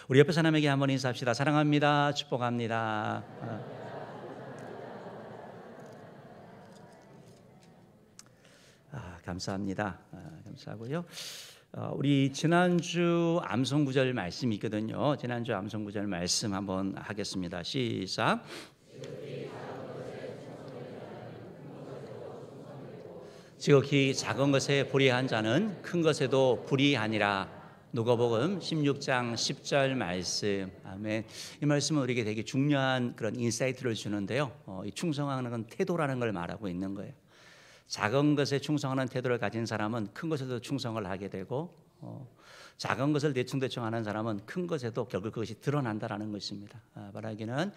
우리 옆에 사람에게 한번 인사합시다. 사랑합니다. 축복합니다. 감사합니다. 감사하고요. 우리 지난주 암송구절 말씀이 있거든요. 지난주 암송구절 말씀 한번 하겠습니다. 시작. 지극히 작은 것에 불의한 자는 큰 것에도 불의하니라. 누가복음 16장 10절 말씀. 아멘. 이 말씀은 우리에게 되게 중요한 그런 인사이트를 주는데요. 이 충성하는 건 태도라는 걸 말하고 있는 거예요. 작은 것에 충성하는 태도를 가진 사람은 큰 것에도 충성을 하게 되고, 작은 것을 대충대충 하는 사람은 큰 것에도 결국 그것이 드러난다라는 것입니다. 말하기는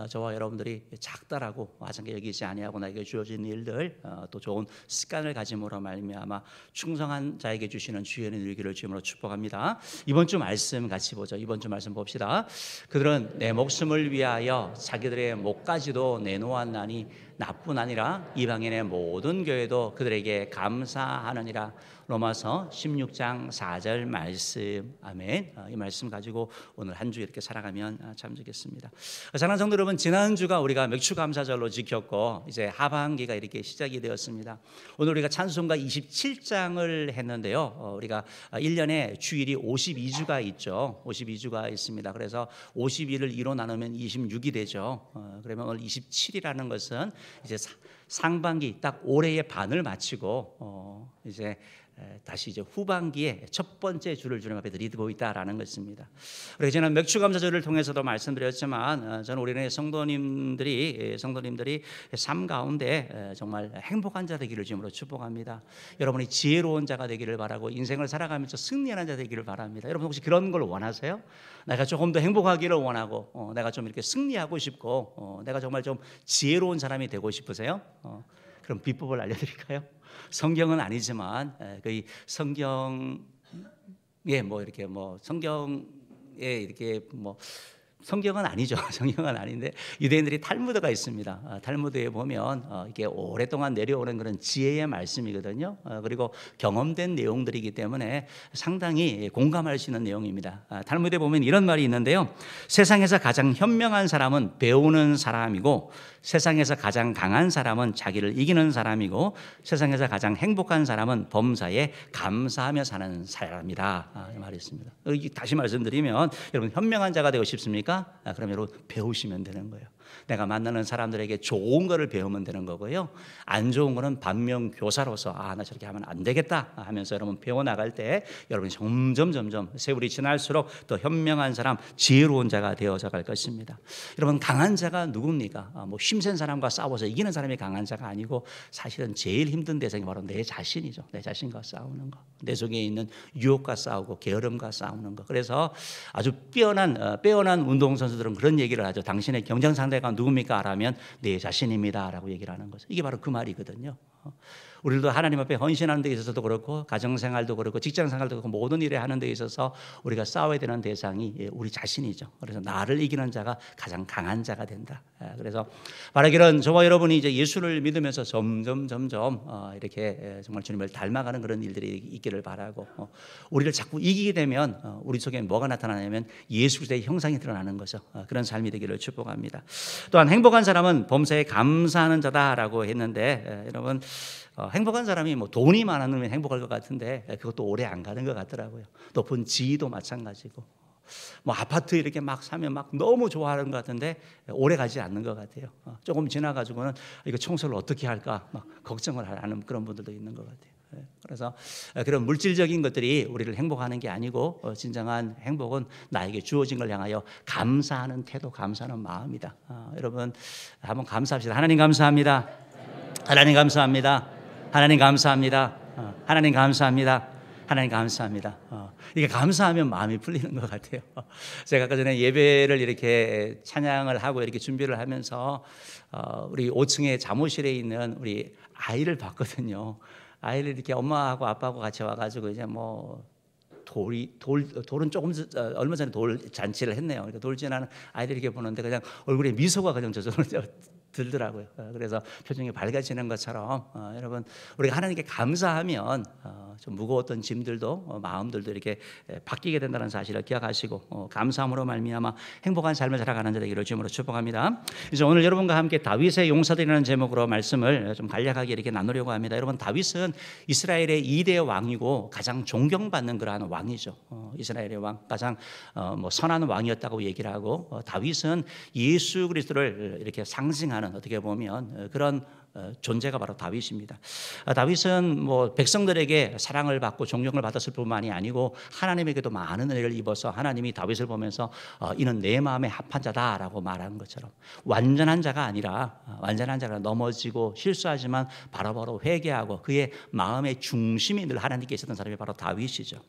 저와 여러분들이 작다라고 아장게 여기지 아니하고 나에게 주어진 일들, 또 좋은 습관을 가짐으로 말미암아 충성한 자에게 주시는 주의 은혜를 누리기를 주님으로 축복합니다. 이번 주 말씀 같이 보죠. 이번 주 말씀 봅시다. 그들은 내 목숨을 위하여 자기들의 목까지도 내놓았나니 나뿐 아니라 이방인의 모든 교회도 그들에게 감사하느니라. 로마서 16장 4절 말씀. 아멘. 이 말씀 가지고 오늘 한 주 이렇게 살아가면 참 좋겠습니다. 사랑하는 성도 여러분, 지난주가 우리가 맥주감사절로 지켰고 이제 하반기가 이렇게 시작이 되었습니다. 오늘 우리가 찬송가 27장을 했는데요. 우리가 1년에 주일이 52주가 있죠. 52주가 있습니다. 그래서 52를 2로 나누면 26이 되죠. 그러면 오늘 27이라는 것은 이제 상반기 딱 올해의 반을 마치고 이제 다시 이제 후반기에 첫 번째 주를 주님 앞에 드리고 있다라는 것입니다. 그래서 저는 맥주감사절을 통해서도 말씀드렸지만 저는 우리네 성도님들이 삶 가운데 정말 행복한 자 되기를 주님으로 축복합니다. 여러분이 지혜로운 자가 되기를 바라고 인생을 살아가면서 승리하는 자 되기를 바랍니다. 여러분 혹시 그런 걸 원하세요? 내가 조금 더 행복하기를 원하고 내가 좀 이렇게 승리하고 싶고 내가 정말 좀 지혜로운 사람이 되고 싶으세요? 그럼 비법을 알려드릴까요? 성경은 아니지만 그 성경에 뭐 이렇게 뭐 성경에 이렇게 뭐 성경은 아니죠. 성경은 아닌데 유대인들이 탈무드가 있습니다. 탈무드에 보면 이게 오랫동안 내려오는 그런 지혜의 말씀이거든요. 그리고 경험된 내용들이기 때문에 상당히 공감할 수 있는 내용입니다. 탈무드에 보면 이런 말이 있는데요. 세상에서 가장 현명한 사람은 배우는 사람이고 세상에서 가장 강한 사람은 자기를 이기는 사람이고 세상에서 가장 행복한 사람은 범사에 감사하며 사는 사람이다. 이 말이 있습니다. 다시 말씀드리면 여러분 현명한 자가 되고 싶습니까? 그럼 여러분 배우시면 되는 거예요. 내가 만나는 사람들에게 좋은 거를 배우면 되는 거고요. 안 좋은 거는 반면교사로서 나 저렇게 하면 안 되겠다 하면서 여러분 배워나갈 때 여러분이 점점 세월이 지날수록 더 현명한 사람, 지혜로운 자가 되어져 갈 것입니다. 여러분 강한 자가 누굽니까? 뭐 힘센 사람과 싸워서 이기는 사람이 강한 자가 아니고 사실은 제일 힘든 대상이 바로 내 자신이죠. 내 자신과 싸우는 거. 내 속에 있는 유혹과 싸우고 게으름과 싸우는 거. 그래서 아주 빼어난 운동선수들은 그런 얘기를 하죠. 당신의 경쟁 상대가 누굽니까? 라면 내 자신입니다 라고 얘기를 하는 거죠. 이게 바로 그 말이거든요. 우리도 하나님 앞에 헌신하는 데 있어서도 그렇고 가정생활도 그렇고 직장생활도 그렇고 모든 일에 하는 데 있어서 우리가 싸워야 되는 대상이 우리 자신이죠. 그래서 나를 이기는 자가 가장 강한 자가 된다. 그래서 말하기는 저와 여러분이 이제 예수를 믿으면서 점점 이렇게 정말 주님을 닮아가는 그런 일들이 있기를 바라고 우리를 자꾸 이기게 되면 우리 속에 뭐가 나타나냐면 예수 그리스도의 형상이 드러나는 거죠. 그런 삶이 되기를 축복합니다. 또한 행복한 사람은 범사에 감사하는 자다라고 했는데 여러분 행복한 사람이 뭐 돈이 많으면 행복할 것 같은데 그것도 오래 안 가는 것 같더라고요. 높은 지위도 마찬가지고 뭐 아파트 이렇게 막 사면 막 너무 좋아하는 것 같은데 오래 가지 않는 것 같아요. 조금 지나가지고는 이거 청소를 어떻게 할까 막 걱정을 하는 그런 분들도 있는 것 같아요. 그래서 그런 물질적인 것들이 우리를 행복하는 게 아니고 진정한 행복은 나에게 주어진 걸 향하여 감사하는 태도, 감사하는 마음이다. 여러분 한번 감사합시다. 하나님 감사합니다. 하나님 감사합니다. 하나님 감사합니다. 하나님 감사합니다. 하나님 감사합니다. 이게 감사하면 마음이 풀리는 것 같아요. 제가 아까 전에 예배를 이렇게 찬양을 하고 이렇게 준비를 하면서 우리 5층에 잠옷실에 있는 우리 아이를 봤거든요. 아이를 이렇게 엄마하고 아빠하고 같이 와가지고 이제 뭐 돌은 조금 얼마 전에 돌 잔치를 했네요. 그러니까 돌 지나는 아이들이 이렇게 보는데 그냥 얼굴에 미소가 그냥 저절로 들더라고요. 그래서 표정이 밝아지는 것처럼 여러분 우리가 하나님께 감사하면 좀 무거웠던 짐들도 마음들도 이렇게 바뀌게 된다는 사실을 기억하시고 감사함으로 말미암아 행복한 삶을 살아가는 자 되기를 주님으로 축복합니다. 이제 오늘 여러분과 함께 다윗의 용사들이라는 제목으로 말씀을 좀 간략하게 이렇게 나누려고 합니다. 여러분, 다윗은 이스라엘의 2대 왕이고 가장 존경받는 그러한 왕이죠. 이스라엘의 왕, 가장 선한 왕이었다고 얘기를 하고, 다윗은 예수 그리스도를 이렇게 상징하는, 어떻게 보면 그런 존재가 바로 다윗입니다. 다윗은 백성들에게 사랑을 받고 존경을 받았을 뿐만이 아니고 하나님에게도 많은 은혜를 입어서 하나님이 다윗을 보면서 이는 내 마음에 합한 자다라고 말하는 것처럼 완전한 자가 아니라 넘어지고 실수하지만 바로바로 회개하고 그의 마음의 중심이 늘 하나님께 있었던 사람이 바로 다윗이죠.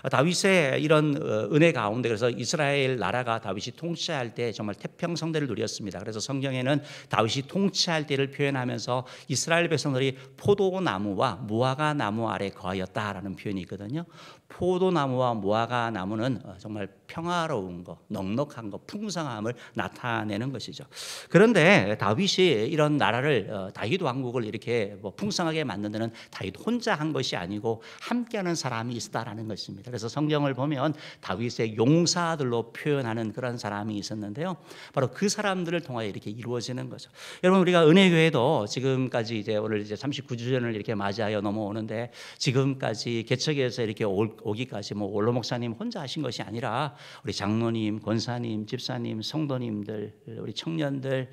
다윗의 이런 은혜 가운데, 그래서 이스라엘 나라가 다윗이 통치할 때 정말 태평성대를 누렸습니다. 그래서 성경에는 다윗이 통치할 때를 표현하면서 이스라엘 백성들이 포도나무와 무화과 나무 아래 거하였다라는 표현이 있거든요. 포도나무와 무화과 나무는 정말 평화로운 거, 넉넉한 거, 풍성함을 나타내는 것이죠. 그런데 다윗이 이런 나라를, 다윗 왕국을 이렇게 풍성하게 만든 데는 다윗 혼자 한 것이 아니고 함께하는 사람이 있었다라는 것입니다. 그래서 성경을 보면 다윗의 용사들로 표현하는 그런 사람이 있었는데요, 바로 그 사람들을 통하여 이렇게 이루어지는 거죠. 여러분, 우리가 은혜교회도 지금까지 오늘 39주년을 이렇게 맞이하여 넘어오는데, 지금까지 개척에서 이렇게 오기까지 올로 목사님 혼자 하신 것이 아니라 우리 장로님, 권사님, 집사님, 성도님들, 우리 청년들,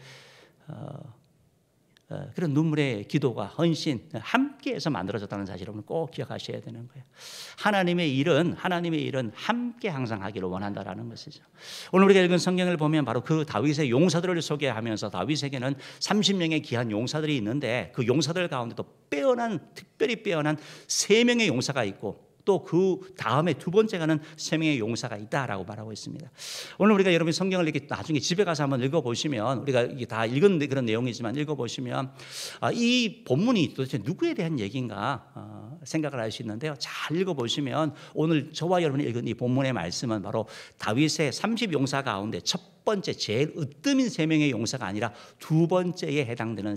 그런 눈물의 기도가, 헌신 함께해서 만들어졌다는 사실을 여러분 꼭 기억하셔야 되는 거예요. 하나님의 일은 함께 항상 하기를 원한다라는 것이죠. 오늘 우리가 읽은 성경을 보면 바로 그 다윗의 용사들을 소개하면서 다윗에게는 30명의 귀한 용사들이 있는데, 그 용사들 가운데도 특별히 빼어난 3명의 용사가 있고, 또 그 다음에 두 번째가는 3명의 용사가 있다라고 말하고 있습니다. 오늘 우리가 여러분 성경을 이렇게 나중에 집에 가서 한번 읽어보시면, 우리가 이게 다 읽은 그런 내용이지만 읽어보시면 이 본문이 도대체 누구에 대한 얘기인가 생각을 할 수 있는데요. 잘 읽어보시면 오늘 저와 여러분이 읽은 이 본문의 말씀은 바로 다윗의 30용사 가운데 첫 번째, 제일 으뜸인 3명의 용사가 아니라 두 번째에 해당되는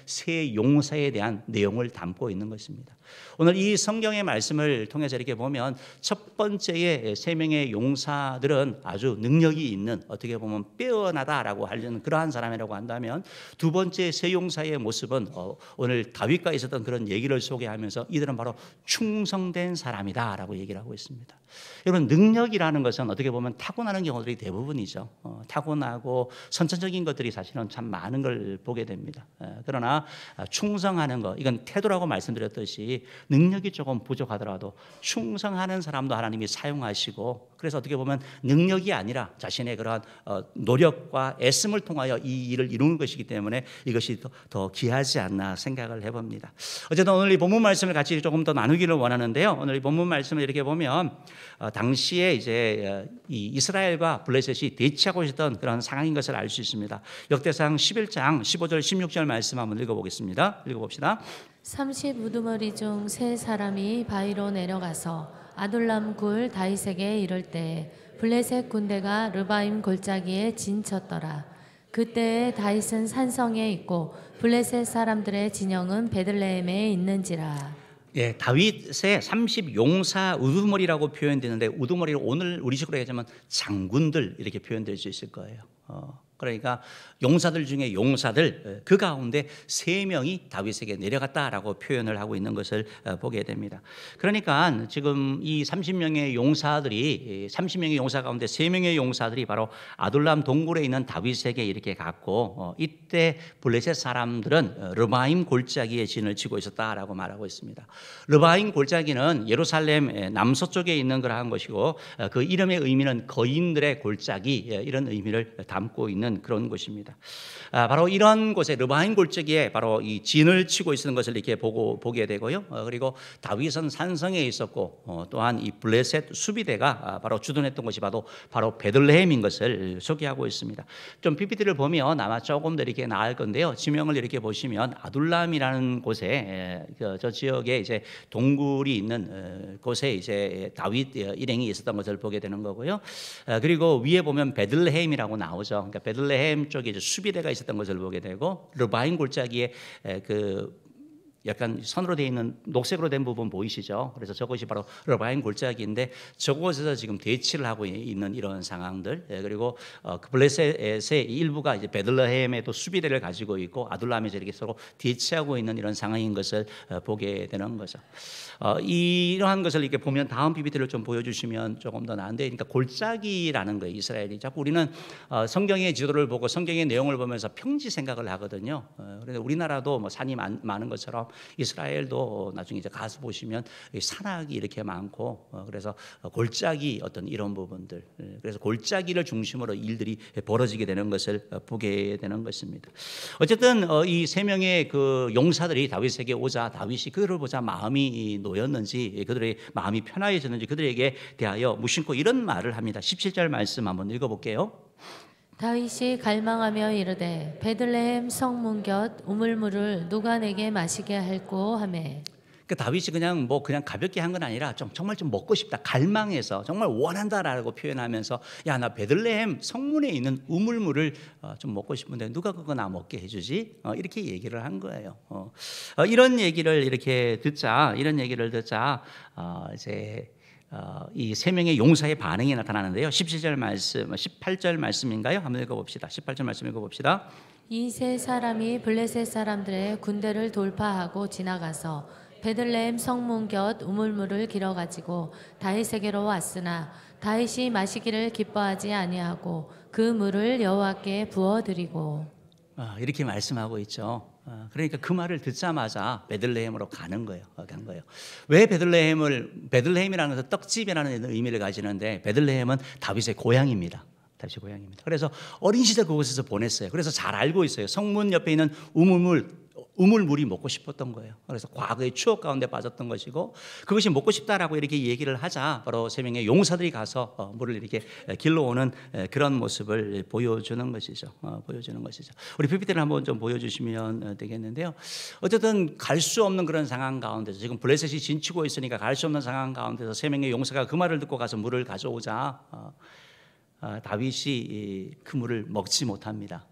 세 용사에 대한 내용을 담고 있는 것입니다. 오늘 이 성경의 말씀을 통해서 이렇게 보면 첫 번째의 3명의 용사들은 아주 능력이 있는, 어떻게 보면 빼어나다라고 하려는 그러한 사람이라고 한다면, 두 번째 세 용사의 모습은 오늘 다윗과 있었던 그런 얘기를 소개하면서 이들은 바로 충성된 사람이다라고 얘기를 하고 있습니다. 여러분, 능력이라는 것은 어떻게 보면 타고나는 경우들이 대부분이죠. 타고나고 선천적인 것들이 사실은 참 많은 걸 보게 됩니다. 그러나 충성하는 것, 이건 태도라고 말씀드렸듯이 능력이 조금 부족하더라도 충성하는 사람도 하나님이 사용하시고, 그래서 어떻게 보면 능력이 아니라 자신의 그러한 노력과 애씀을 통하여 이 일을 이루는 것이기 때문에 이것이 더 귀하지 않나 생각을 해봅니다. 어쨌든 오늘 이 본문 말씀을 같이 조금 더 나누기를 원하는데요. 오늘 이 본문 말씀을 이렇게 보면 당시에 이 이스라엘과 블레셋이 대치하고 있었던 그런 상황인 것을 알 수 있습니다. 역대상 11장 15절 16절 말씀 한번 읽어보겠습니다. 읽어봅시다. 30 우두머리 중 세 사람이 바위로 내려가서 아둘람 굴 다윗에게 이를 때 블레셋 군대가 르바임 골짜기에 진쳤더라. 그때에 다윗은 산성에 있고 블레셋 사람들의 진영은 베들레헴에 있는지라. 예, 다윗의 30용사 우두머리라고 표현되는데, 우두머리를 오늘 우리 식으로 얘기하자면 장군들 이렇게 표현될 수 있을 거예요. 그러니까 용사들 중에 용사들, 그 가운데 3명이 다윗에게 내려갔다라고 표현을 하고 있는 것을 보게 됩니다. 그러니까 지금 이 30명의 용사 가운데 3명의 용사들이 바로 아둘람 동굴에 있는 다윗에게 이렇게 갔고, 이때 블레셋 사람들은 르바임 골짜기에 진을 치고 있었다라고 말하고 있습니다. 르바임 골짜기는 예루살렘 남서쪽에 있는 그러한 것이고, 그 이름의 의미는 거인들의 골짜기, 이런 의미를 담고 있는 그런 곳입니다. 바로 이런 곳에 르바임 골짜기에 바로 이 진을 치고 있는 것을 이렇게 보게 되고요. 그리고 다윗은 산성에 있었고, 또한 이 블레셋 수비대가 바로 주둔했던 곳이 바로 베들레헴인 것을 소개하고 있습니다. 좀 PPT를 보면 아마 조금 더 이렇게 나을 건데요. 지명을 이렇게 보시면 아둘람이라는 곳에, 저 지역에 이제 동굴이 있는 곳에 이제 다윗 일행이 있었던 것을 보게 되는 거고요. 그리고 위에 보면 베들레헴이라고 나오죠. 그러니까 베들레헴 쪽에 이제 수비대가 있었던 것을 보게 되고, 르바임 골짜기에 약간 선으로 되어 있는 녹색으로 된 부분 보이시죠? 그래서 저것이 바로 르바임 골짜기인데 저곳에서 지금 대치를 하고 있는 이런 상황들. 그리고 그 블레셋의 일부가 이제 베들레헴에도 수비대를 가지고 있고 아둘람에서 이렇게 서로 대치하고 있는 이런 상황인 것을 보게 되는 거죠. 이러한 것을 이렇게 보면 다음 PPT를 좀 보여주시면 조금 더 나은데, 그러니까 골짜기라는 거예요, 이스라엘이. 자꾸 우리는 성경의 지도를 보고 성경의 내용을 보면서 평지 생각을 하거든요. 그래서 우리나라도 뭐 산이 많은 것처럼 이스라엘도 나중에 이제 가서 보시면 산악이 이렇게 많고, 그래서 골짜기 어떤 이런 부분들, 그래서 골짜기를 중심으로 일들이 벌어지게 되는 것을 보게 되는 것입니다. 어쨌든 이 세 명의 그 용사들이 다윗에게 오자 다윗이 그들을 보자 마음이 놓였는지, 그들의 마음이 편해졌는지 그들에게 대하여 무심코 이런 말을 합니다. 17절 말씀 한번 읽어볼게요. 다윗이 갈망하며 이르되 베들레헴 성문 곁 우물물을 누가 내게 마시게 할꼬 하매. 그 다윗이 그냥 가볍게 한 건 아니라 정말 좀 먹고 싶다, 갈망해서 정말 원한다라고 표현하면서, 야, 나 베들레헴 성문에 있는 우물물을 좀 먹고 싶은데 누가 그거 나 먹게 해주지? 이렇게 얘기를 한 거예요. 이런 얘기를 듣자 이제 이 세 명의 용사의 반응이 나타나는데요. 17절 말씀, 18절 말씀인가요? 한번 읽어봅시다. 18절 말씀 읽어봅시다. 이 세 사람이 블레셋 사람들의 군대를 돌파하고 지나가서 베들레헴 성문 곁 우물물을 길어 가지고 다윗에게로 왔으나 다윗이 마시기를 기뻐하지 아니하고 그 물을 여호와께 부어 드리고. 이렇게 말씀하고 있죠. 그러니까 그 말을 듣자마자 베들레헴으로 간 거예요. 왜 베들레헴이라는 것은 떡집이라는 의미를 가지는데, 베들레헴은 다윗의 고향입니다. 그래서 어린 시절 그곳에서 보냈어요. 그래서 잘 알고 있어요. 성문 옆에 있는 우물물이 먹고 싶었던 거예요. 그래서 과거의 추억 가운데 빠졌던 것이고, 그것이 먹고 싶다라고 이렇게 얘기를 하자 바로 세 명의 용사들이 가서 물을 이렇게 길러오는 그런 모습을 보여주는 것이죠. 우리 PPT를 한번 좀 보여주시면 되겠는데요. 어쨌든 갈 수 없는 그런 상황 가운데서, 지금 블레셋이 진치고 있으니까 갈 수 없는 상황 가운데서 세 명의 용사가 그 말을 듣고 가서 물을 가져오자 다윗이 그 물을 먹지 못합니다.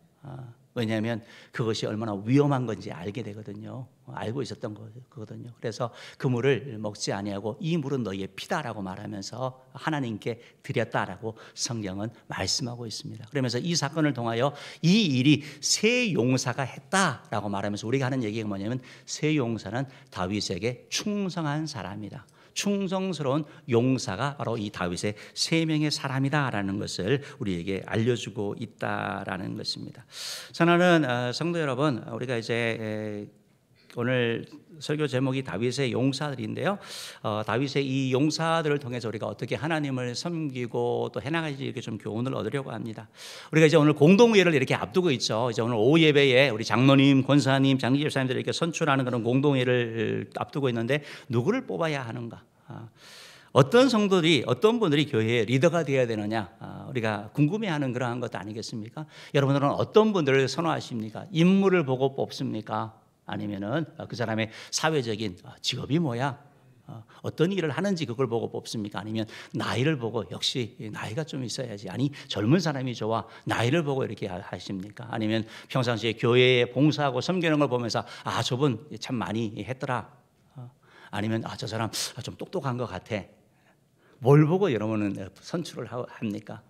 왜냐하면 그것이 얼마나 위험한 건지 알게 되거든요. 알고 있었던 거거든요. 그래서 그 물을 먹지 아니하고 이 물은 너희의 피다라고 말하면서 하나님께 드렸다라고 성경은 말씀하고 있습니다. 그러면서 이 사건을 통하여 이 일이 세 용사가 했다라고 말하면서 우리가 하는 얘기가 뭐냐면, 세 용사는 다윗에게 충성한 사람이다. 충성스러운 용사가 바로 이 다윗의 세 명의 사람이다라는 것을 우리에게 알려주고 있다라는 것입니다. 사랑하는 성도 여러분, 우리가 이제 오늘 설교 제목이 다윗의 용사들인데요. 다윗의 이 용사들을 통해서 우리가 어떻게 하나님을 섬기고 또 해나가지 이렇게 좀 교훈을 얻으려고 합니다. 우리가 이제 오늘 공동회를 이렇게 앞두고 있죠. 이제 오늘 오후 예배에 우리 장로님, 권사님, 장기집사님들이 이렇게 선출하는 그런 공동회를 앞두고 있는데, 누구를 뽑아야 하는가? 어떤 성도들이, 어떤 분들이 교회의 리더가 되어야 되느냐, 우리가 궁금해하는 그러한 것 아니겠습니까? 여러분들은 어떤 분들을 선호하십니까? 인물을 보고 뽑습니까? 아니면은 그 사람의 사회적인 직업이 뭐야? 어떤 일을 하는지 그걸 보고 뽑습니까? 아니면 나이를 보고, 역시 나이가 좀 있어야지, 아니 젊은 사람이 좋아, 나이를 보고 이렇게 하십니까? 아니면 평상시에 교회에 봉사하고 섬기는 걸 보면서 저분 참 많이 했더라, 아니면 저 사람 좀 똑똑한 것 같아, 뭘 보고 여러분은 선출을 합니까?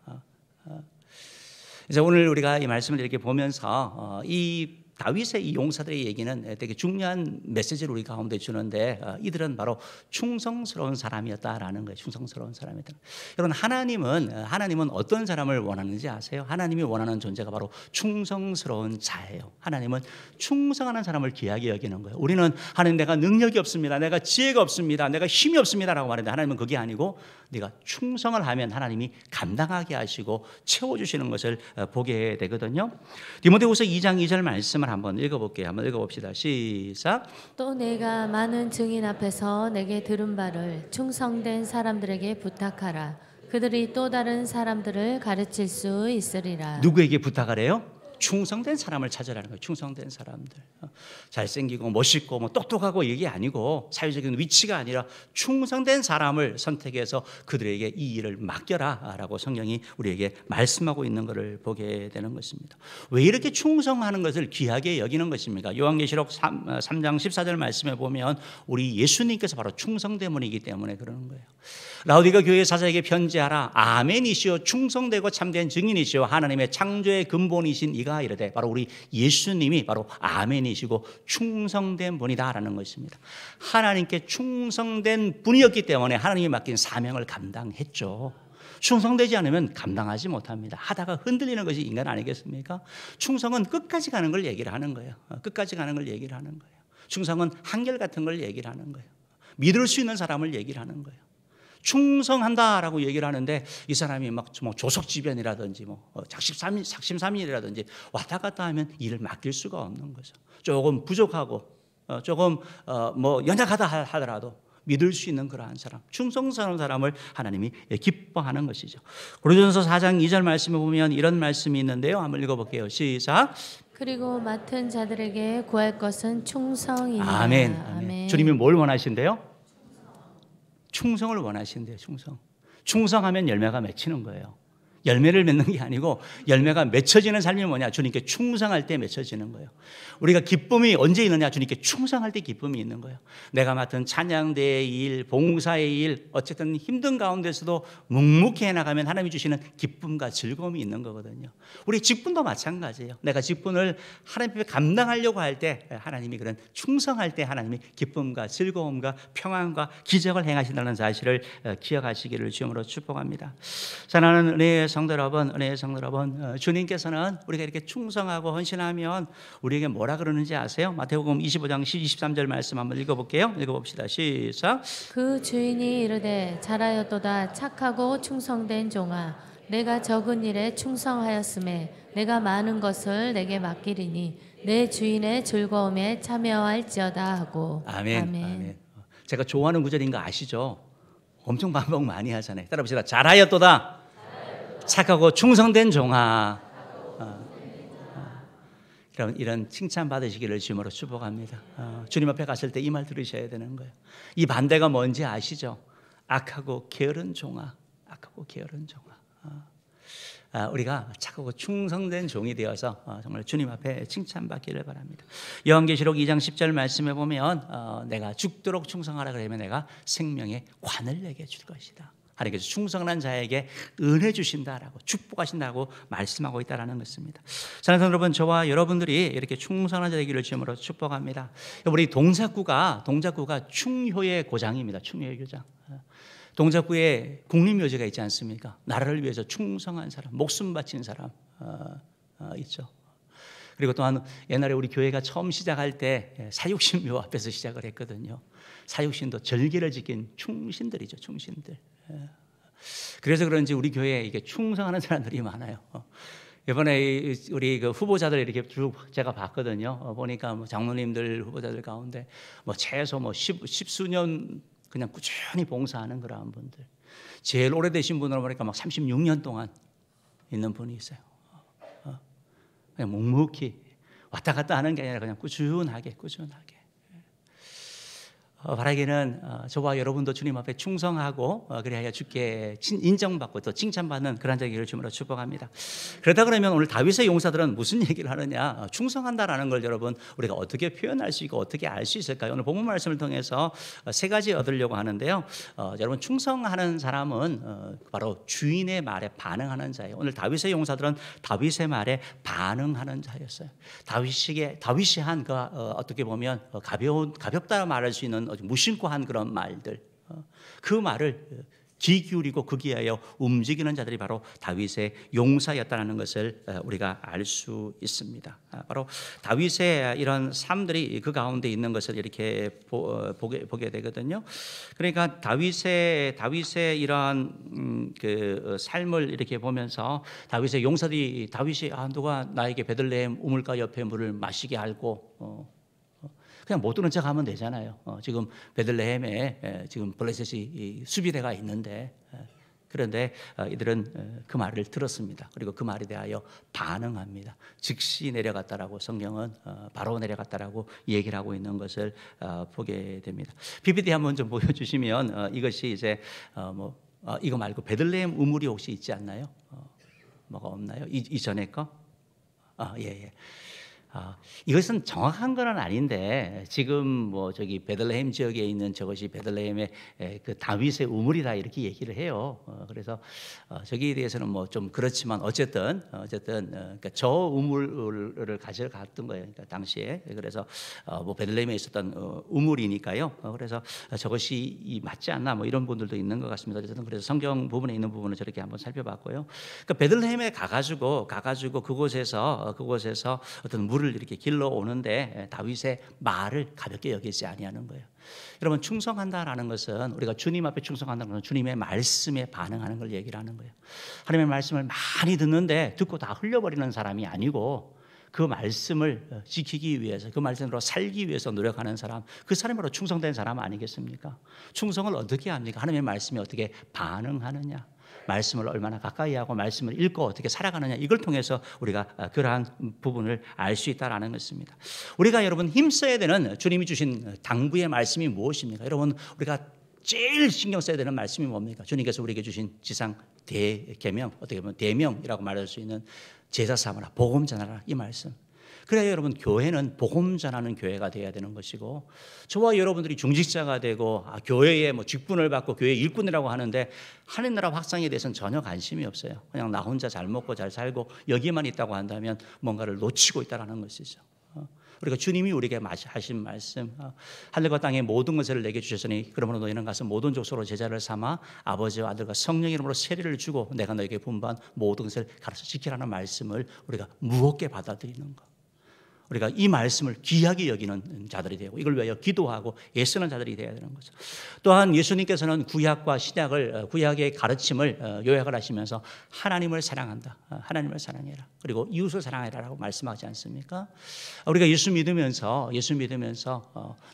이제 오늘 우리가 이 말씀을 이렇게 보면서 이 다윗의 이 용사들의 얘기는 되게 중요한 메시지를 우리 가운데 주는데, 이들은 바로 충성스러운 사람이었다라는 거예요. 충성스러운 사람이었다. 여러분, 하나님은 어떤 사람을 원하는지 아세요? 하나님이 원하는 존재가 바로 충성스러운 자예요. 하나님은 충성하는 사람을 귀하게 여기는 거예요. 우리는 하나님, 내가 능력이 없습니다, 내가 지혜가 없습니다, 내가 힘이 없습니다라고 말하는데, 하나님은 그게 아니고 네가 충성을 하면 하나님이 감당하게 하시고 채워주시는 것을 보게 되거든요. 디모데후서 2장 2절 말씀을 한번 읽어볼게요. 한번 읽어봅시다. 시작. 또 내가 많은 증인 앞에서 내게 들은 바를 충성된 사람들에게 부탁하라. 그들이 또 다른 사람들을 가르칠 수 있으리라. 누구에게 부탁하래요? 충성된 사람을 찾으라는 거예요. 충성된 사람들. 잘생기고 멋있고 뭐 똑똑하고 이게 아니고 사회적인 위치가 아니라 충성된 사람을 선택해서 그들에게 이 일을 맡겨라라고 성경이 우리에게 말씀하고 있는 것을 보게 되는 것입니다. 왜 이렇게 충성하는 것을 귀하게 여기는 것입니까? 요한계시록 3장 14절 말씀에 보면 우리 예수님께서 바로 충성되문이기 때문에 그러는 거예요. 라오디가 교회 사자에게 편지하라. 아멘이시오 충성되고 참된 증인이시오 하나님의 창조의 근본이신 이가 이르되, 바로 우리 예수님이 바로 아멘이시고 충성된 분이다라는 것입니다. 하나님께 충성된 분이었기 때문에 하나님이 맡긴 사명을 감당했죠. 충성되지 않으면 감당하지 못합니다. 하다가 흔들리는 것이 인간 아니겠습니까? 충성은 끝까지 가는 걸 얘기를 하는 거예요. 끝까지 가는 걸 얘기를 하는 거예요. 충성은 한결같은 걸 얘기를 하는 거예요. 믿을 수 있는 사람을 얘기를 하는 거예요. 충성한다라고 얘기를 하는데 이 사람이 막 조석지변이라든지 작심삼일이라든지 왔다 갔다 하면 일을 맡길 수가 없는 거죠. 조금 부족하고 조금 연약하다 하더라도 믿을 수 있는 그러한 사람, 충성스러운 사람을 하나님이 기뻐하는 것이죠. 고린도전서 4장 2절 말씀에 보면 이런 말씀이 있는데요. 한번 읽어볼게요. 시작. 그리고 맡은 자들에게 구할 것은 충성이니라. 아멘. 아멘. 주님이 뭘 원하신대요? 충성을 원하신대요. 충성하면 열매가 맺히는 거예요. 열매를 맺는 게 아니고 열매가 맺혀지는 삶이 뭐냐? 주님께 충성할 때 맺혀지는 거예요. 우리가 기쁨이 언제 있느냐? 주님께 충성할 때 기쁨이 있는 거예요. 내가 맡은 찬양대의 일, 봉사의 일, 어쨌든 힘든 가운데서도 묵묵히 해나가면 하나님이 주시는 기쁨과 즐거움이 있는 거거든요. 우리 직분도 마찬가지예요. 내가 직분을 하나님 앞에 감당하려고 할 때 하나님이 그런 충성할 때 하나님이 기쁨과 즐거움과 평안과 기적을 행하신다는 사실을 기억하시기를 주님으로 축복합니다. 사랑하는 은혜의 성도 여러분, 주님께서는 우리가 이렇게 충성하고 헌신하면 우리에게 뭐라 그러는지 아세요? 마태복음 25장 23절 말씀 한번 읽어볼게요. 읽어봅시다. 시작. 그 주인이 이르되 잘하였도다 착하고 충성된 종아, 내가 적은 일에 충성하였음에 내가 많은 것을 내게 맡기리니 내 주인의 즐거움에 참여할지어다 하고. 아멘. 아멘. 제가 좋아하는 구절인 거 아시죠? 엄청 반복 많이 하잖아요. 따라합시다. 잘하였도다 착하고 충성된 종아. 이런 칭찬 받으시기를 주님으로 축복합니다. 주님 앞에 갔을 때 이 말 들으셔야 되는 거예요. 이 반대가 뭔지 아시죠? 악하고 게으른 종아. 악하고 게으른 종아. 우리가 착하고 충성된 종이 되어서 정말 주님 앞에 칭찬받기를 바랍니다. 요한계시록 2장 10절 말씀에 보면 내가 죽도록 충성하라 그러면 내가 생명의 관을 내게 줄 것이다. 하나님께서 충성한 자에게 은혜 주신다라고 축복하신다고 말씀하고 있다라는 것입니다. 사랑하는 여러분, 저와 여러분들이 이렇게 충성한 자 되기를 주님으로 축복합니다. 우리 동작구가 충효의 고장입니다. 충효의 고장. 동작구에 국립묘지가 있지 않습니까? 나라를 위해서 충성한 사람, 목숨 바친 사람 있죠. 그리고 또한 옛날에 우리 교회가 처음 시작할 때 사육신묘 앞에서 시작을 했거든요. 사육신도 절기를 지킨 충신들이죠. 충신들. 그래서 그런지 우리 교회에 이게 충성하는 사람들이 많아요. 이번에 우리 그 후보자들 이렇게 쭉 제가 봤거든요. 보니까 장로님들 후보자들 가운데 최소 십수년 그냥 꾸준히 봉사하는 그런 분들. 제일 오래되신 분으로 보니까 36년 동안 있는 분이 있어요. 그냥 묵묵히 왔다 갔다 하는 게 아니라 그냥 꾸준하게. 바라기는 저와 여러분도 주님 앞에 충성하고 그래야 주께 인정받고 또 칭찬받는 그런 자기를 주님으로 축복합니다. 그러다 그러면 오늘 다윗의 용사들은 무슨 얘기를 하느냐? 충성한다라는 걸 여러분 우리가 어떻게 표현할 수 있고 어떻게 알 수 있을까요? 오늘 본문 말씀을 통해서 세 가지 얻으려고 하는데요. 여러분 충성하는 사람은 바로 주인의 말에 반응하는 자예요. 오늘 다윗의 용사들은 다윗의 말에 반응하는 자였어요. 다윗이 한 그 어떻게 보면 가볍다 말할 수 있는 무심코 한 그런 말들, 그 말을 귀 기울이고 거기에 움직이는 자들이 바로 다윗의 용사였다는 것을 우리가 알 수 있습니다. 바로 다윗의 이런 삶들이 그 가운데 있는 것을 이렇게 보게 되거든요. 그러니까 다윗의 이런 그 삶을 이렇게 보면서 다윗의 용사들이 다윗이 누가 나에게 베들레헴 우물가 옆에 물을 마시게 알고 그냥 못 들은 척 하면 되잖아요. 지금 베들레헴에 지금 블레셋이 수비대가 있는데 그런데 이들은 그 말을 들었습니다. 그리고 그 말에 대하여 반응합니다. 즉시 내려갔다라고 성경은 바로 내려갔다라고 얘기를 하고 있는 것을 보게 됩니다. PPT 한번 좀 보여주시면 이것이 이제 이거 말고 베들레헴 우물이 혹시 있지 않나요? 뭐가 없나요? 이전에 거? 예. 이것은 정확한 건 아닌데 지금 저기 베들레헴 지역에 있는 저것이 베들레헴의 그 다윗의 우물이다 이렇게 얘기를 해요. 그래서 저기에 대해서는 좀 그렇지만 어쨌든 그러니까 저 우물을 가져 갔던 거예요. 그러니까 당시에 그래서 베들레헴에 있었던 우물이니까요. 그래서 저것이 맞지 않나 이런 분들도 있는 것 같습니다. 어쨌든 그래서 성경 부분에 있는 부분을 저렇게 한번 살펴봤고요. 그러니까 베들레헴에 가가지고 그곳에서 어떤 물을 이렇게 길러 오는데 다윗의 말을 가볍게 여기지 아니하는 거예요. 여러분, 충성한다라는 것은 우리가 주님 앞에 충성한다는 것은 주님의 말씀에 반응하는 걸 얘기를 하는 거예요. 하나님의 말씀을 많이 듣는데 듣고 다 흘려버리는 사람이 아니고 그 말씀을 지키기 위해서 그 말씀으로 살기 위해서 노력하는 사람, 그 사람이 바로 충성된 사람 아니겠습니까? 충성을 어떻게 합니까? 하나님의 말씀에 어떻게 반응하느냐, 말씀을 얼마나 가까이 하고 말씀을 읽고 어떻게 살아가느냐, 이걸 통해서 우리가 그러한 부분을 알 수 있다라는 것입니다. 우리가 여러분 힘써야 되는 주님이 주신 당부의 말씀이 무엇입니까? 여러분, 우리가 제일 신경 써야 되는 말씀이 뭡니까? 주님께서 우리에게 주신 지상 대계명, 어떻게 보면 대명이라고 말할 수 있는 제자 삼으라, 복음 전하라, 이 말씀. 그래야 여러분, 교회는 복음 전하는 교회가 되어야 되는 것이고, 저와 여러분들이 중직자가 되고 교회에 직분을 받고 교회 일꾼이라고 하는데 하나님 나라 확장에 대해서는 전혀 관심이 없어요. 그냥 나 혼자 잘 먹고 잘 살고 여기만 있다고 한다면 뭔가를 놓치고 있다는 것이죠. 우리가 주님이 우리에게 하신 말씀, 하늘과 땅의 모든 것을 내게 주셨으니 그러므로 너희는 가서 모든 족속으로 제자를 삼아 아버지와 아들과 성령 이름으로 세례를 주고 내가 너에게 분부한 모든 것을 가르쳐 지키라는 말씀을 우리가 무겁게 받아들이는 것, 우리가 이 말씀을 귀하게 여기는 자들이 되고 이걸 위하여 기도하고 애쓰는 자들이 되어야 되는 거죠. 또한 예수님께서는 구약과 신약을, 구약의 가르침을 요약을 하시면서 하나님을 사랑한다, 하나님을 사랑해라, 그리고 이웃을 사랑해라라고 말씀하지 않습니까? 우리가 예수 믿으면서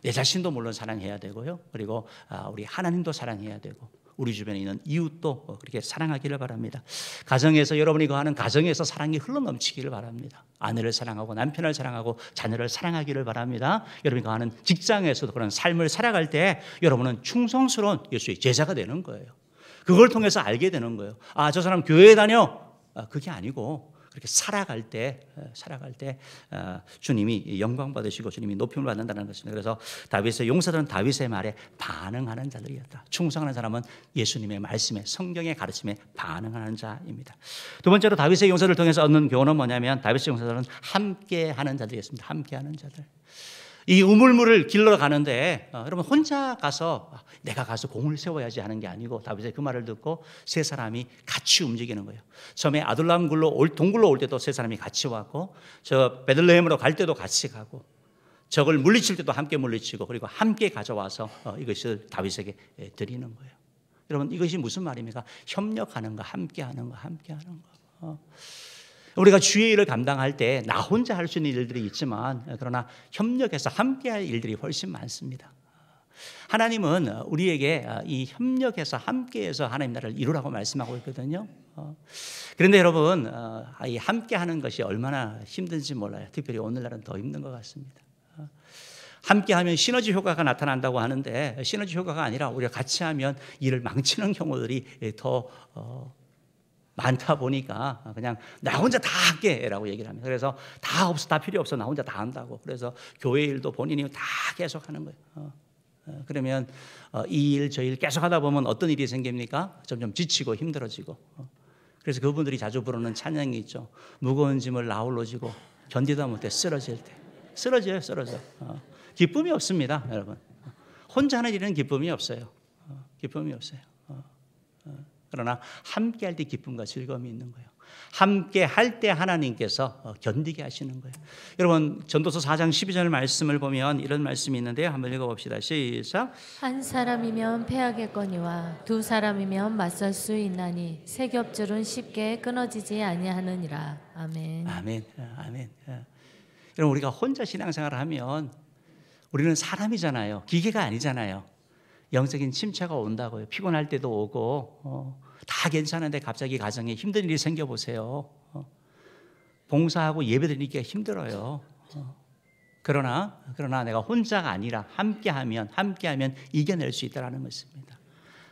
내 자신도 물론 사랑해야 되고요, 그리고 우리 하나님도 사랑해야 되고 우리 주변에 있는 이웃도 그렇게 사랑하기를 바랍니다. 가정에서, 여러분이 거하는 가정에서 사랑이 흘러넘치기를 바랍니다. 아내를 사랑하고 남편을 사랑하고 자녀를 사랑하기를 바랍니다. 여러분이 거하는 직장에서도 그런 삶을 살아갈 때 여러분은 충성스러운 예수의 제자가 되는 거예요. 그걸 통해서 알게 되는 거예요. 저 사람 교회에 다녀. 그게 아니고 그렇게 살아갈 때 주님이 영광 받으시고 주님이 높임을 받는다는 것입니다. 그래서 다윗의 용사들은 다윗의 말에 반응하는 자들이었다. 충성하는 사람은 예수님의 말씀에, 성경의 가르침에 반응하는 자입니다. 두 번째로 다윗의 용사들을 통해서 얻는 교훈은 뭐냐면 다윗의 용사들은 함께하는 자들이었습니다. 함께하는 자들. 이 우물물을 길러 가는데 여러분, 혼자 가서 내가 가서 공을 세워야지 하는 게 아니고 다윗의 그 말을 듣고 세 사람이 같이 움직이는 거예요. 처음에 아둘람 동굴로 올 때도 세 사람이 같이 왔고, 저 베들레헴으로 갈 때도 같이 가고, 적을 물리칠 때도 함께 물리치고, 그리고 함께 가져와서 이것을 다윗에게 드리는 거예요. 여러분, 이것이 무슨 말입니까? 협력하는 거, 함께하는 거. 우리가 주의 일을 감당할 때 나 혼자 할 수 있는 일들이 있지만, 그러나 협력해서 함께할 일들이 훨씬 많습니다. 하나님은 우리에게 이 협력해서 함께해서 하나님 나라를 이루라고 말씀하고 있거든요. 그런데 여러분, 이 함께하는 것이 얼마나 힘든지 몰라요. 특별히 오늘날은 더 힘든 것 같습니다. 함께하면 시너지 효과가 나타난다고 하는데 시너지 효과가 아니라 우리가 같이 하면 일을 망치는 경우들이 더 많다 보니까 그냥 나 혼자 다 할게라고 얘기를 합니다. 그래서 다 필요 없어, 나 혼자 다 한다고. 그래서 교회 일도 본인이 다 계속 하는 거예요. 그러면 이 일 저 일 계속 하다 보면 어떤 일이 생깁니까? 점점 지치고 힘들어지고. 그래서 그분들이 자주 부르는 찬양이 있죠. 무거운 짐을 나홀로 지고 견디다 못해 쓰러질 때. 쓰러져. 기쁨이 없습니다, 여러분. 혼자 하는 일은 기쁨이 없어요. 그러나 함께 할 때 기쁨과 즐거움이 있는 거예요. 함께 할 때 하나님께서 견디게 하시는 거예요. 여러분, 전도서 4장 12절 말씀을 보면 이런 말씀이 있는데요. 한번 읽어봅시다. 시작. 한 사람이면 패하겠거니와 두 사람이면 맞설 수 있나니 세 겹줄은 쉽게 끊어지지 아니하느니라. 아멘. 여러분, 우리가 혼자 신앙생활을 하면 우리는 사람이잖아요. 기계가 아니잖아요. 우리가 혼자 신앙생활을 하면 우리는 사람이잖아요. 기계가 아니잖아요. 우리가 혼자 신앙생활을 하면 우리는 사람이잖아요. 우리가 혼자 신앙생활을 하면 우리는 사람이잖아요. 기계가 아니잖아요. 영적인 침체가 온다고요. 피곤할 때도 오고 다 괜찮은데 갑자기 가정에 힘든 일이 생겨보세요. 봉사하고 예배드리기가 힘들어요. 그러나 내가 혼자가 아니라 함께하면 이겨낼 수 있다는 것입니다.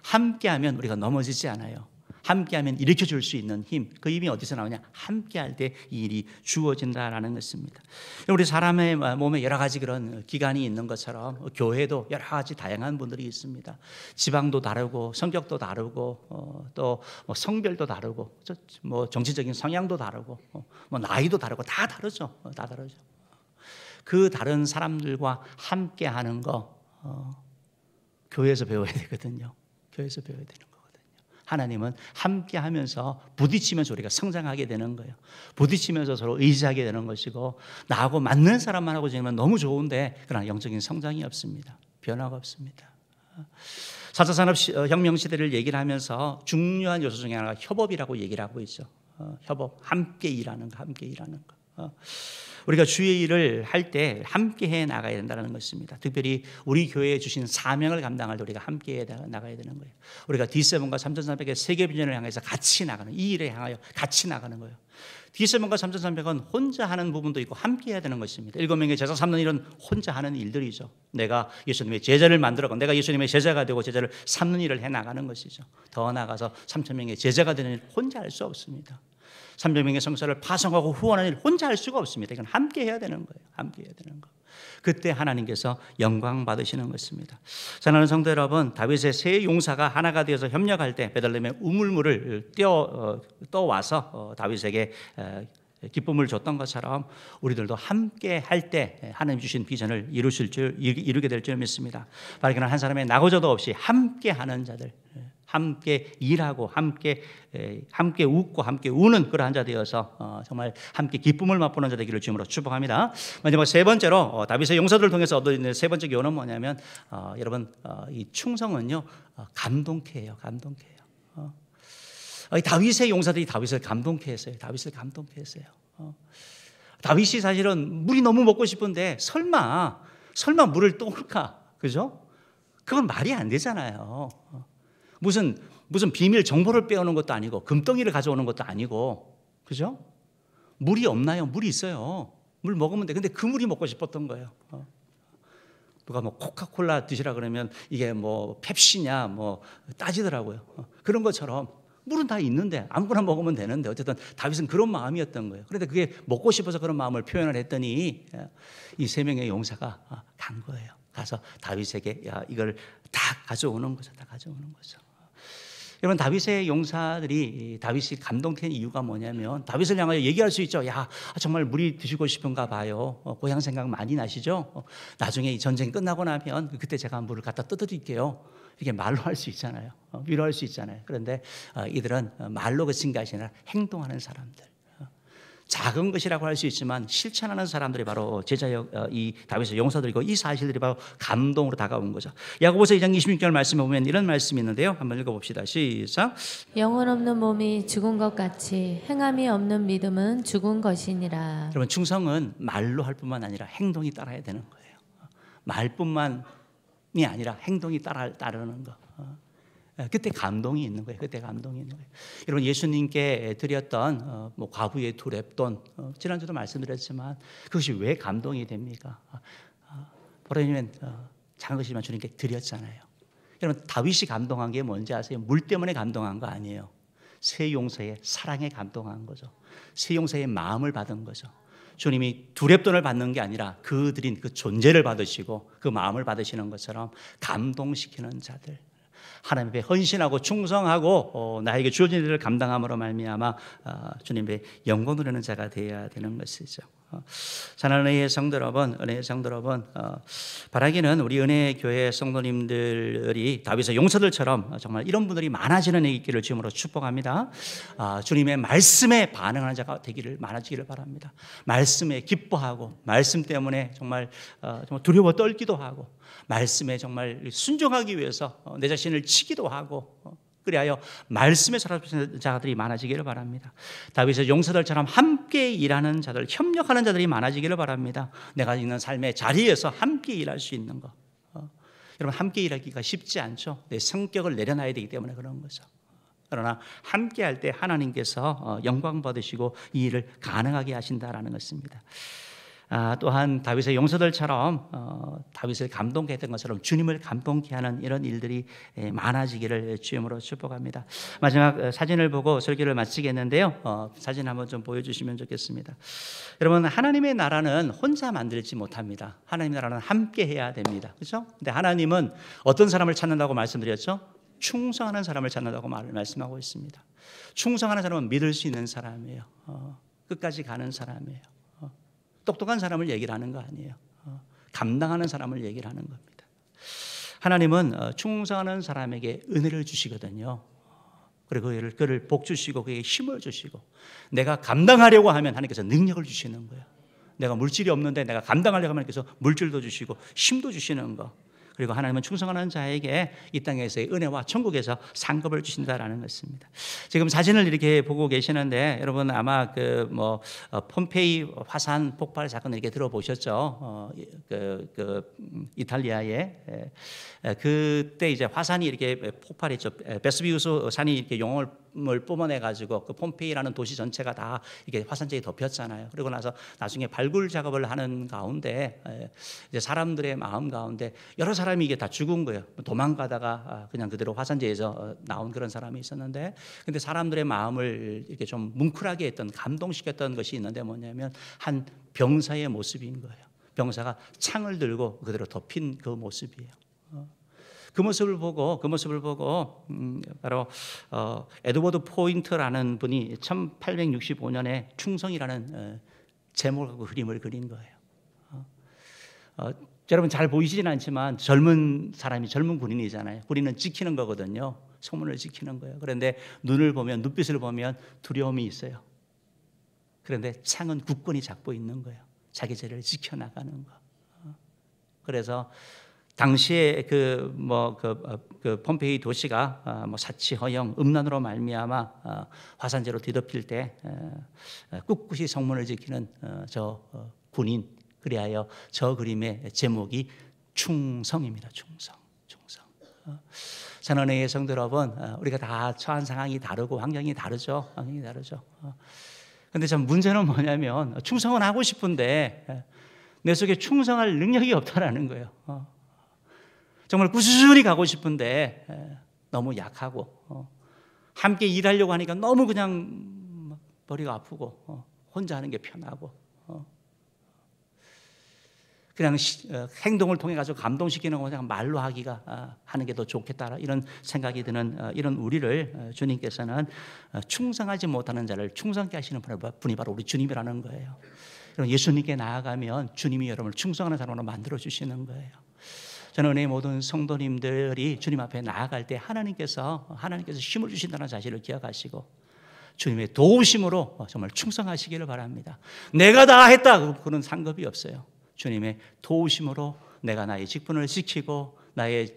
함께하면 우리가 넘어지지 않아요. 함께하면 일으켜줄 수 있는 힘, 그 힘이 어디서 나오냐? 함께할 때 이 일이 주어진다라는 것입니다. 우리 사람의 몸에 여러 가지 그런 기관이 있는 것처럼 교회도 여러 가지 다양한 분들이 있습니다. 지방도 다르고 성격도 다르고 또 성별도 다르고 뭐 정치적인 성향도 다르고 뭐 나이도 다르고 다 다르죠. 다 다르죠. 그 다른 사람들과 함께하는 거 교회에서 배워야 되거든요. 교회에서 배워야 되는 거거든요. 하나님은 함께하면서 부딪히면서 우리가 성장하게 되는 거예요. 부딪히면서 서로 의지하게 되는 것이고 나하고 맞는 사람만 하고 지내면 너무 좋은데 그러나 영적인 성장이 없습니다. 변화가 없습니다. 4차 산업혁명 시대를 얘기를 하면서 중요한 요소 중에 하나가 협업이라고 얘기를 하고 있죠. 협업, 함께 일하는 거, 함께 일하는 거. 우리가 주의 일을 할 때 함께 해 나가야 된다는 것입니다. 특별히 우리 교회에 주신 사명을 감당할 때 우리가 함께 해 나가야 되는 거예요. 우리가 D7과 3300의 세계 비전을 향해서 같이 나가는, 이 일에 향하여 같이 나가는 거예요. D7과 3300은 혼자 하는 부분도 있고 함께 해야 되는 것입니다. 7명의 제자 삼는 일은 혼자 하는 일들이죠. 내가 예수님의 제자를 만들어가 내가 예수님의 제자가 되고 제자를 삼는 일을 해 나가는 것이죠. 더 나아가서 3000명의 제자가 되는 일 혼자 할 수 없습니다. 300명의 성사를 파송하고 후원하는 일 혼자 할 수가 없습니다. 이건 함께 해야 되는 거예요. 함께 해야 되는 거. 그때 하나님께서 영광 받으시는 것입니다. 사랑하는 성도 여러분, 다윗의 세 용사가 하나가 되어서 협력할 때 베들레헴의 우물물을 떠와서 다윗에게 기쁨을 줬던 것처럼 우리들도 함께 할 때 하나님 주신 비전을 이루게 될 줄 믿습니다. 바로 그런 한 사람의 나고자도 없이 함께 하는 자들, 함께 일하고 함께 웃고 함께 우는 그러한 자 되어서 정말 함께 기쁨을 맛보는 자 되기를 주님으로 축복합니다. 마지막 세 번째로 다윗의 용사들을 통해서 얻어있는 세 번째 교훈은 뭐냐면 여러분 이 충성은요 감동케 해요. 감동케 해요. 다윗의 용사들이 다윗을 감동케 했어요. 다윗을 감동케 했어요. 다윗이 사실은 물이 너무 먹고 싶은데 설마 물을 떠올까? 그죠? 그건 말이 안 되잖아요. 무슨 비밀 정보를 빼오는 것도 아니고 금덩이를 가져오는 것도 아니고, 그죠? 물이 없나요? 물이 있어요. 물 먹으면 돼. 근데 그 물이 먹고 싶었던 거예요. 누가 뭐 코카콜라 드시라 그러면 이게 뭐 펩시냐 뭐 따지더라고요. 그런 것처럼 물은 다 있는데 아무거나 먹으면 되는데 어쨌든 다윗은 그런 마음이었던 거예요. 그런데 그게 먹고 싶어서 그런 마음을 표현을 했더니 이 세 명의 용사가 간 거예요. 가서 다윗에게 이걸 다 가져오는 거죠. 다 가져오는 거죠. 여러분, 다윗의 용사들이 다윗이 감동된 이유가 뭐냐면 다윗을 향하여 얘기할 수 있죠. 야, 정말 물이 드시고 싶은가 봐요. 고향 생각 많이 나시죠? 나중에 이 전쟁 끝나고 나면 그때 제가 물을 갖다 떠드릴게요. 이렇게 말로 할 수 있잖아요. 위로할 수 있잖아요. 그런데 이들은 말로 그친 것이 아니라 행동하는 사람들. 작은 것이라고 할 수 있지만 실천하는 사람들이 바로 이 다윗의 용사들이고 이 사실들이 바로 감동으로 다가온 거죠. 야고보서 2장 26절 말씀에 보면 이런 말씀이 있는데요. 한번 읽어봅시다. 시작. 영혼 없는 몸이 죽은 것 같이 행함이 없는 믿음은 죽은 것이니라. 여러분, 충성은 말로 할 뿐만 아니라 행동이 따라야 되는 거예요. 말뿐만이 아니라 행동이 따르는 거. 그때 감동이 있는 거예요. 그때 감동이 있는 거예요. 여러분, 예수님께 드렸던 뭐 과부의 두 렙돈, 지난주도 말씀드렸지만 그것이 왜 감동이 됩니까? 보라니면 작은 것이지만 주님께 드렸잖아요. 여러분, 다윗이 감동한 게 뭔지 아세요? 물 때문에 감동한 거 아니에요. 세 용사의 사랑에 감동한 거죠. 세 용사의 마음을 받은 거죠. 주님이 두 렙돈을 받는 게 아니라 그들인 그 존재를 받으시고 그 마음을 받으시는 것처럼 감동시키는 자들, 하나님 앞에 헌신하고 충성하고 나에게 주어진 일을 감당함으로 말미암아 주님의 영광 누리는 자가 되어야 되는 것이죠. 사랑하는 은혜의 성도 여러분, 바라기는 우리 은혜교회 성도님들이 다윗의 용사들처럼 정말 이런 분들이 많아지는 있기를 주님으로 축복합니다. 주님의 말씀에 반응하는 자가 많아지기를 바랍니다. 말씀에 기뻐하고 말씀 때문에 정말 두려워 떨기도 하고 말씀에 정말 순종하기 위해서 내 자신을 치기도 하고 그리하여 말씀에 살아가는 자들이 많아지기를 바랍니다. 다윗의 용사들처럼 함께 일하는 자들, 협력하는 자들이 많아지기를 바랍니다. 내가 있는 삶의 자리에서 함께 일할 수 있는 것. 여러분 함께 일하기가 쉽지 않죠. 내 성격을 내려놔야 되기 때문에 그런 거죠. 그러나 함께 할 때 하나님께서 영광 받으시고 이 일을 가능하게 하신다라는 것입니다. 또한 다윗의 용사들처럼 다윗을 감동케 했던 것처럼 주님을 감동케 하는 이런 일들이 많아지기를 주님으로 축복합니다. 마지막 사진을 보고 설교를 마치겠는데요. 사진 한번 좀 보여주시면 좋겠습니다. 여러분, 하나님의 나라는 혼자 만들지 못합니다. 하나님의 나라는 함께 해야 됩니다. 그렇죠? 근데 하나님은 어떤 사람을 찾는다고 말씀드렸죠? 충성하는 사람을 찾는다고 말씀하고 있습니다. 충성하는 사람은 믿을 수 있는 사람이에요. 끝까지 가는 사람이에요. 똑똑한 사람을 얘기를 하는 거 아니에요. 감당하는 사람을 얘기를 하는 겁니다. 하나님은 충성하는 사람에게 은혜를 주시거든요. 그리고 그를 복 주시고 그에게 힘을 주시고, 내가 감당하려고 하면 하나님께서 능력을 주시는 거예요. 내가 물질이 없는데 내가 감당하려고 하면 하나님께서 물질도 주시고 힘도 주시는 거. 그리고 하나님은 충성하는 자에게 이 땅에서의 은혜와 천국에서 상급을 주신다라는 것입니다. 지금 사진을 이렇게 보고 계시는데 여러분 아마 폼페이 화산 폭발 사건 이렇게 들어보셨죠? 이탈리아에 그때 이제 화산이 이렇게 폭발했죠. 베스비우스 산이 이렇게 용을 뿜어내 가지고 그 폼페이라는 도시 전체가 다 이렇게 화산재에 덮였잖아요. 그리고 나서 나중에 발굴 작업을 하는 가운데 이제 사람들의 마음 가운데 여러 사람이 이게 다 죽은 거예요. 도망가다가 그냥 그대로 화산재에서 나온 그런 사람이 있었는데, 근데 사람들의 마음을 이렇게 좀 뭉클하게 했던, 감동시켰던 것이 있는데 뭐냐면 한 병사의 모습인 거예요. 병사가 창을 들고 그대로 덮인 그 모습이에요. 그 모습을 보고 바로 에드워드 포인트라는 분이 1865년에 충성이라는 제목하고 그림을 그린 거예요. 여러분 잘 보이시진 않지만 젊은 군인이잖아요. 군인은 지키는 거거든요. 소문을 지키는 거예요. 그런데 눈빛을 보면 두려움이 있어요. 그런데 창은 굳건히 잡고 있는 거예요. 자기 죄를 지켜나가는 거. 그래서 당시에 그 폼페이 도시가 사치 허영, 음란으로 말미암아 화산재로 뒤덮일 때 꿋꿋이 성문을 지키는 저 군인, 그리하여 저 그림의 제목이 충성입니다. 충성. 선언의 성도 여러분, 우리가 다 처한 상황이 다르고 환경이 다르죠. 그런데 참 문제는 뭐냐면 충성은 하고 싶은데 내 속에 충성할 능력이 없다라는 거예요. 정말 꾸준히 가고 싶은데 너무 약하고 함께 일하려고 하니까 너무 그냥 머리가 아프고 혼자 하는 게 편하고 그냥 행동을 통해 가지고 감동시키는 거 그냥 말로 하는 게 더 좋겠다, 이런 생각이 드는 이런 우리를 주님께서는 충성하지 못하는 자를 충성케 하시는 분이 바로 우리 주님이라는 거예요. 예수님께 나아가면 주님이 여러분을 충성하는 사람으로 만들어 주시는 거예요. 저는 은혜의 모든 성도님들이 주님 앞에 나아갈 때 하나님께서 힘을 주신다는 사실을 기억하시고 주님의 도우심으로 정말 충성하시기를 바랍니다. 내가 다 했다, 그런 상급이 없어요. 주님의 도우심으로 내가 나의 직분을 지키고 나의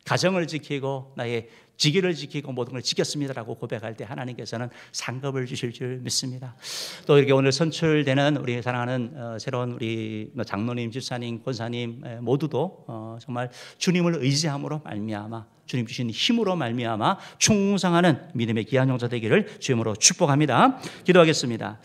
가정을 지키고 나의 직위를 지키고 모든 걸 지켰습니다라고 고백할 때 하나님께서는 상급을 주실 줄 믿습니다. 또 이렇게 오늘 선출되는 우리 사랑하는 새로운 우리 장로님, 집사님, 권사님 모두도 정말 주님을 의지함으로 말미암아, 주님 주신 힘으로 말미암아 충성하는 믿음의 귀한 용사 되기를 주님으로 축복합니다. 기도하겠습니다.